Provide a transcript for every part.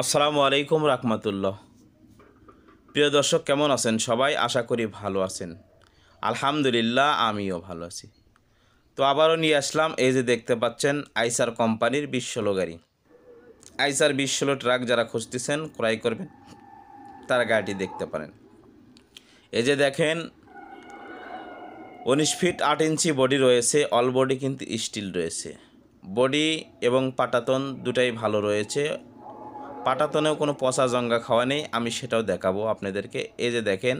আসসালামু আলাইকুম রাহমাতুল্লাহ। প্রিয় দর্শক, কেমন আছেন সবাই? আশা করি ভালো আছেন। আলহামদুলিল্লাহ, আমিও ভালো আছি। তো আবারও নিয়ে আসলাম, এই যে দেখতে পাচ্ছেন আইসার কোম্পানির 2016 গাড়ি। আইসার 2016 ট্রাক যারা খুঁজতেছেন, ক্রয় করবেন, তারা গাড়িটি দেখতে পারেন। এই যে দেখেন 19 ফিট 8 ইঞ্চি বডি রয়েছে, অল বডি কিন্তু স্টিল রয়েছে। বডি এবং পাটাতন দুটাই ভালো রয়েছে। পাটাতনেও কোনো পচা জঙ্গা খাওয়া নেই, আমি সেটাও দেখাবো আপনাদেরকে। এই যে দেখেন,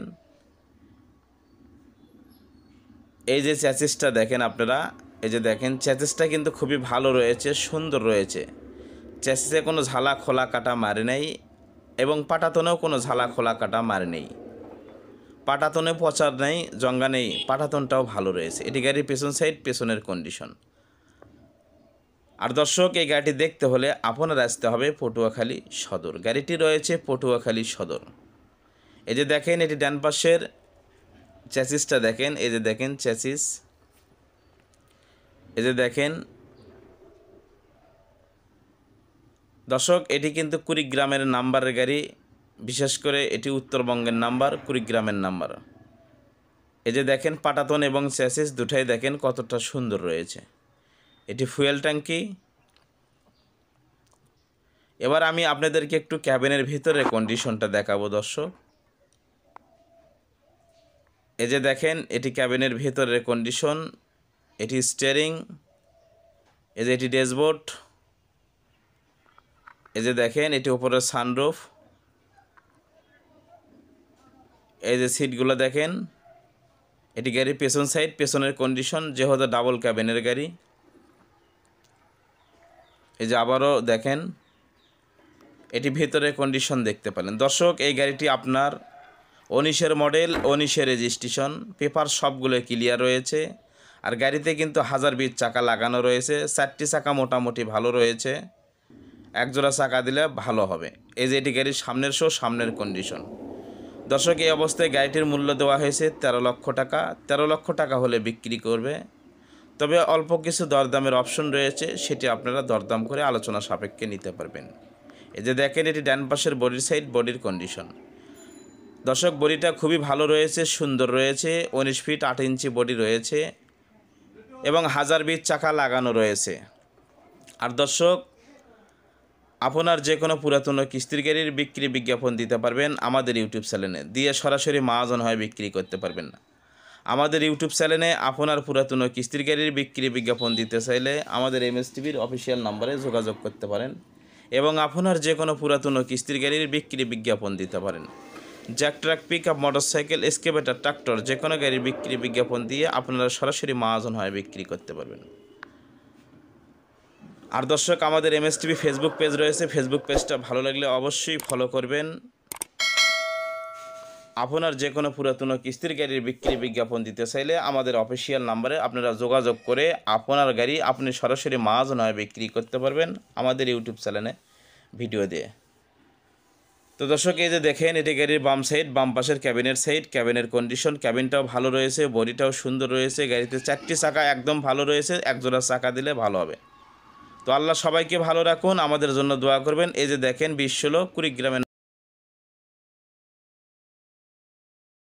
এই যে চ্যাসিসটা দেখেন আপনারা, এই যে দেখেন চ্যাসিসটা কিন্তু খুবই ভালো রয়েছে, সুন্দর রয়েছে। চ্যাসিসে কোনো ঝালা খোলা কাটা মারে নেই এবং পাটাতনেও কোনো ঝালা খোলা কাটা মারে নেই। পাটাতনে পচা নেই, জঙ্গা নেই, পাটাতনটাও ভালো রয়েছে। এটি গাড়ির পেছন সাইড, পেছনের কন্ডিশন। আর দর্শক, এই গাড়িটি দেখতে হলে আপনার আসতে হবে পটুয়াখালী সদর। গাড়িটি রয়েছে পটুয়াখালী সদর। এই যে দেখেন, এটি ডান পাশের চ্যাসিসটা দেখেন, এই যে দেখেন চ্যাসিস, এই যে দেখেন দর্শক, এটি কিন্তু কুড়িগ্রামের নাম্বারের গাড়ি। বিশেষ করে এটি উত্তরবঙ্গের নাম্বার, কুড়িগ্রামের নাম্বার। এই যে দেখেন পাটাতন এবং চ্যাসিস দুটাই দেখেন কতটা সুন্দর রয়েছে। এটি ফুয়েল ট্যাঙ্কি। এবার আমি আপনাদেরকে একটু ক্যাবিনের ভিতরে কন্ডিশনটা দেখাবো দর্শক। এই যে দেখেন, এটি ক্যাবিনের ভিতরের কন্ডিশন। এটি স্টিয়ারিং, এই যে এটি ড্যাশবোর্ড, এই যে দেখেন এটি উপরের সানরুফ, এই যে সিটগুলো দেখেন। এটি গাড়ির পেছন সাইড, পেছনের কন্ডিশন, যেহেতু ডাবল ক্যাবিনের গাড়ি। এই যে আবারও দেখেন, এটি ভেতরের কন্ডিশন দেখতে পেলেন দর্শক। এই গাড়িটি আপনার 19-এর মডেল, 19-এর রেজিস্ট্রেশন, পেপার সবগুলো ক্লিয়ার রয়েছে। আর গাড়িতে কিন্তু 1020 চাকা লাগানো রয়েছে। 4টি চাকা মোটামুটি ভালো রয়েছে, একজোড়া চাকা দিলে ভালো হবে। এই যে এটি গাড়ির সামনের সামনের কন্ডিশন দর্শক। এই অবস্থায় গাড়িটির মূল্য দেওয়া হয়েছে 13 লক্ষ টাকা। 13 লক্ষ টাকা হলে বিক্রি করবে, তবে অল্প কিছু দরদামের অপশন রয়েছে, সেটি আপনারা দরদাম করে আলোচনা সাপেক্ষে নিতে পারবেন। এই যে দেখেন, এটি ডান পাশের বডির সাইড, বডির কন্ডিশন দর্শক। বডিটা খুবই ভালো রয়েছে, সুন্দর রয়েছে। 19 ফিট 8 ইঞ্চি বডি রয়েছে এবং 1020 চাকা লাগানো রয়েছে। আর দর্শক, আপনার যে কোনো পুরাতন কিস্তির গাড়ির বিক্রি বিজ্ঞাপন দিতে পারবেন আমাদের ইউটিউব চ্যানেলে, দিয়ে সরাসরি মহাজন হয়ে বিক্রি করতে পারবেন না। আমাদের ইউটিউব চ্যানেলে আপনার পুরাতন কিস্তির গাড়ির বিক্রি বিজ্ঞাপন দিতে চাইলে আমাদের MSTVর অফিসিয়াল নম্বরে যোগাযোগ করতে পারেন এবং আপনার যে কোনো পুরাতন কিস্তির গাড়ির বিক্রি বিজ্ঞাপন দিতে পারেন। Jack truck, pick up, motorcycle, excavator, tractor, যে কোনো গাড়ির বিক্রি বিজ্ঞাপন দিয়ে আপনারা সরাসরি মহাজন হয়ে বিক্রি করতে পারবেন। আর দর্শক, আমাদের MSTV ফেসবুক পেজ রয়েছে, ফেসবুক পেজটা ভালো লাগলে অবশ্যই ফলো করবেন। আপনার যে কোনো পুরাতন কিস্তির গাড়ির বিক্রি বিজ্ঞাপন দিতে চাইলে আমাদের অফিসিয়াল নাম্বারে আপনারা যোগাযোগ করে আপনার গাড়ি আপনি সরাসরি মহাজন হয়ে বিক্রি করতে পারবেন আমাদের ইউটিউব চ্যানেলে ভিডিও দিয়ে। তো দর্শক, এই যে দেখেন, এটি গাড়ির বাম সাইড, বাম পাশের ক্যাবিনের সাইড, ক্যাবিনের কন্ডিশন, ক্যাবিনটাও ভালো রয়েছে, বডিটাও সুন্দর রয়েছে। গাড়িতে 4টি চাকা একদম ভালো রয়েছে, একজোড়া চাকা দিলে ভালো হবে। তো আল্লাহ সবাইকে ভালো রাখুন, আমাদের জন্য দোয়া করবেন। এই যে দেখেন 2016 কুড়িগ্রামের